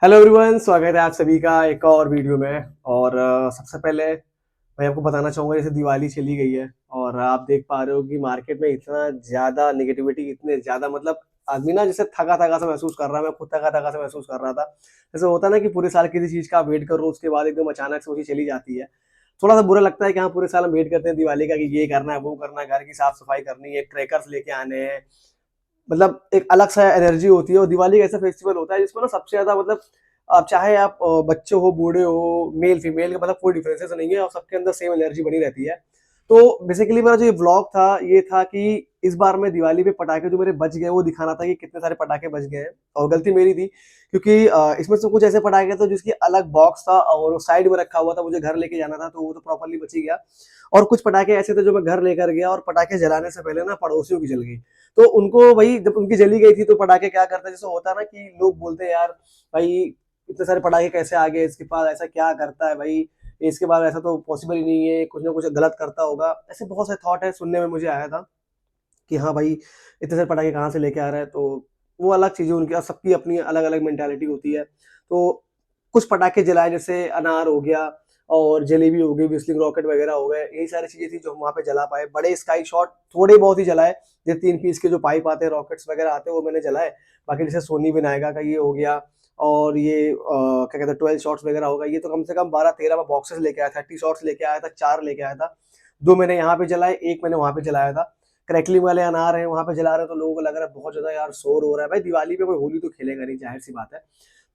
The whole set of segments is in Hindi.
हेलो एवरीवन, स्वागत है आप सभी का एक और वीडियो में। और सबसे पहले मैं आपको बताना चाहूँगा, जैसे दिवाली चली गई है और आप देख पा रहे हो कि मार्केट में इतना ज़्यादा नेगेटिविटी, इतने ज़्यादा मतलब आदमी ना जैसे थका-थका सा महसूस कर रहा है। मैं खुद थका-थका सा महसूस कर रहा था। जैसे होता है ना कि पूरे साल किसी चीज़ का आप वेट कर रहे हो, उसके बाद एकदम अचानक से वो चीज़ चली जाती है। थोड़ा-सा बुरा लगता है कि हाँ, पूरे साल हम वेट करते हैं दिवाली का कि ये करना है, वो करना है, घर की साफ-सफाई करनी है, क्रैकर्स लेके आने हैं। मतलब एक अलग सा एनर्जी होती है और दिवाली एक ऐसा फेस्टिवल होता है जिसमें ना सबसे ज्यादा मतलब आप चाहे आप बच्चे हो, बूढ़े हो, मेल फीमेल का मतलब कोई डिफरेंसेस नहीं है और सबके अंदर सेम एनर्जी बनी रहती है। तो बेसिकली मेरा जो ये व्लॉग था ये था कि इस बार मैं दिवाली पे पटाखे जो मेरे बच गए वो दिखाना था कि कितने सारे पटाखे बच गए हैं। और गलती मेरी थी क्योंकि इसमें से कुछ ऐसे पटाखे थे जिसकी अलग बॉक्स था और साइड में रखा हुआ था, मुझे घर लेके जाना था तो वो तो प्रॉपरली बच ही गया। और कुछ पटाखे ऐसे थे जो मैं घर लेकर गया और पटाखे जलाने से पहले ना पड़ोसियों की जल गई। तो उनको वही जब उनकी जली गई थी तो पटाखे क्या करते हैं, जैसे होता है ना कि लोग बोलते हैं यार भाई इतने सारे पटाखे कैसे आ गए इसके पास, ऐसा क्या करता है भाई, इसके बाद ऐसा तो पॉसिबल ही नहीं है, कुछ ना कुछ गलत करता होगा। ऐसे बहुत सारे थॉट है सुनने में मुझे आया था कि हाँ भाई इतने सारे पटाखे कहाँ से लेके आ रहा है। तो वो अलग चीज़ें उनकी और सबकी अपनी अलग-अलग मेंटालिटी होती है। तो कुछ पटाखे जलाए जैसे अनार हो गया और जलेबी हो गई, व्हिस्लिंग रॉकेट वगैरह हो गए। यही सारी चीज़ें थी जो हम वहाँ पे जला पाए। बड़े स्काई शॉट थोड़े बहुत ही जलाए, जैसे 3 पीस के जो पाइप आते हैं, रॉकेट्स वगैरह आते हैं वो मैंने जलाए। बाकी जैसे सोनी विनायका का ये हो गया और ये क्या कहते हैं 12 शॉट्स वगैरह हो गए। ये तो कम से कम 12-13 मैं बॉक्सेस लेके आया था, 30 शॉट्स लेके आया था, 4 लेके आया था। 2 मैंने यहाँ पे जलाए, 1 मैंने वहाँ पे जलाया था। क्रैकलिंग वाले अनार हैं, वहाँ पे जला रहे हैं तो लोगों को लग रहा है बहुत ज़्यादा यार शोर हो रहा है। भाई दिवाली पे कोई होली तो खेलेगा नहीं, ज़ाहिर-सी बात है।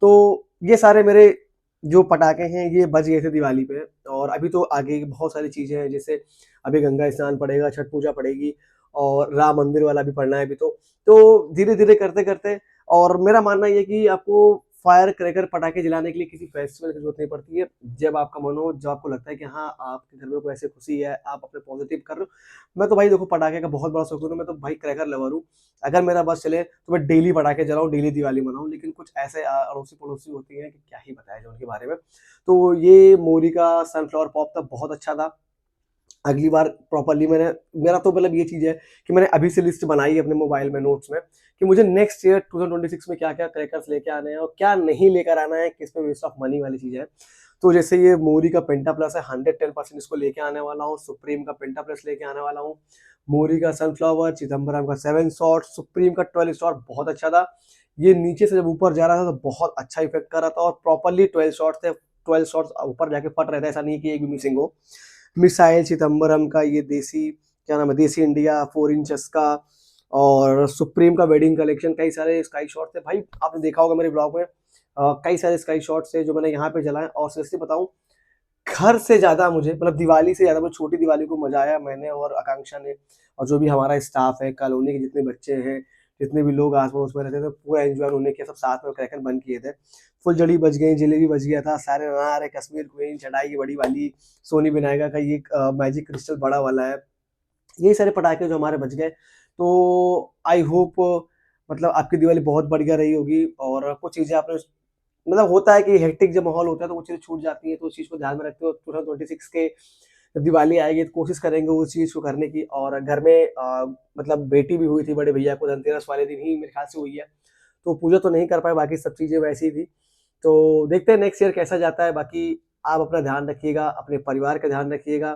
तो ये सारे मेरे जो पटाखे हैं ये बच गए थे दिवाली पे। और अभी तो आगे की बहुत सारी चीज़ें हैं, जैसे अभी गंगा स्नान पड़ेगा, छठ पूजा पड़ेगी और राम मंदिर वाला भी पड़ना है अभी तो। तो धीरे-धीरे करते-करते और मेरा मानना ये है कि आपको फायर क्रैकर पटाखे जलाने के लिए किसी फेस्टिवल की ज़रूरत नहीं पड़ती है। जब आपका मन हो, जब आपको लगता है कि हाँ, आपके घर में कोई ऐसी खुशी है, आप अपने पॉज़िटिव कर रहे हो। मैं तो भाई देखो पटाखे का बहुत बड़ा शौकीन हूँ, मैं तो भाई क्रैकर लवर हूँ। अगर मेरा बस चले तो मैं डेली पटाखे जलाऊँ, डेली दिवाली मनाऊँ। लेकिन कुछ ऐसे अड़ोसी-पड़ोसी होती हैं कि क्या ही बताएँ जो उनके बारे में। तो ये मोरी का सनफ्लावर पॉप था, बहुत अच्छा था। अगली बार प्रॉपर्ली मैंने मेरा तो मतलब ये चीज़ है कि मैंने अभी से लिस्ट बनाई है अपने मोबाइल में, नोट्स में, कि मुझे नेक्स्ट ईयर 2026 में क्या-क्या क्रैकर्स लेके आने हैं और क्या नहीं लेकर आना है, किस पे वेस्ट ऑफ मनी वाली चीज़ है। तो जैसे ये मोरी का पेंटा प्लस है, 110% इसको लेके आने वाला हूँ, सुप्रीम का पेंटा प्लस लेके आने वाला हूँ, मोरी का सनफ्लावर, चिदम्बरम का 7 शॉट, सुप्रीम का 12 शॉट बहुत अच्छा था। ये नीचे से जब ऊपर जा रहा था तो बहुत अच्छा इफ़ेक्ट कर रहा था और प्रॉपर्ली 12 शॉट थे, 12 शॉट्स ऊपर जाके फट रहे थे, ऐसा नहीं है कि एक भी मिसिंग हो। मिसाइल चिदम्बरम का ये देसी क्या नाम है, देसी इंडिया 4 इंचेस का और सुप्रीम का वेडिंग कलेक्शन, कई सारे स्काई शॉट थे। भाई आपने देखा होगा मेरे ब्लॉग में कई सारे स्काई शॉट्स थे जो मैंने यहाँ पे जलाए और सीरियसली बताऊँ, घर से ज़्यादा मुझे मतलब दिवाली से ज़्यादा मुझे छोटी दिवाली को मज़ा आया। मैंने और आकांक्षा ने और जो भी हमारा स्टाफ है, कॉलोनी के जितने बच्चे हैं, जितने भी लोग आस-पड़ोस में रहते थे, पूरा एन्जॉय उन्होंने किया, सब साथ में क्रैकर बंद किए थे। फुलझड़ी बज गई, जलेबी बज गया था, सारे अनार है, कश्मीर क्वीन, चढ़ाई की बड़ी वाली, सोनी विनायका का ये मैजिक क्रिस्टल बड़ा वाला है। यही सारे पटाखे जो हमारे बच गए। तो आई होप मतलब आपकी दिवाली बहुत बढ़िया रही होगी और कुछ चीज़ें आपने मतलब होता है कि हेक्टिक जब माहौल होता है तो वो चीज़ें छूट जाती हैं, तो उस चीज़ को ध्यान में रखते हुए 2026 के जब दिवाली आएगी तो कोशिश करेंगे उस चीज़ को करने की। और घर में मतलब बेटी भी हुई थी बड़े भैया को, धनतेरस वाले दिन ही मेरे ख्याल से हुई है। तो पूजा तो नहीं कर पाए, बाकी सब चीज़ें वैसी ही थी। तो देखते हैं नेक्स्ट ईयर कैसा जाता है। बाकी आप अपना ध्यान रखिएगा, अपने परिवार का ध्यान रखिएगा,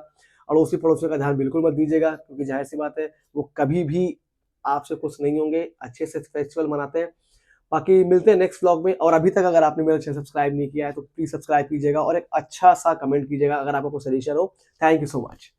अड़ोसी-पड़ोसियों का ध्यान बिल्कुल मत दीजिएगा क्योंकि ज़ाहिर-सी बात है वो कभी भी आपसे खुश नहीं होंगे, अच्छे से फेस्टिवल मनाते हैं। बाकी मिलते हैं नेक्स्ट व्लॉग में और अभी तक अगर आपने मेरा चैनल सब्सक्राइब नहीं किया है तो प्लीज़ सब्सक्राइब कीजिएगा और एक अच्छा-सा कमेंट कीजिएगा अगर आपका कोई सजेशन हो। Thank you so much.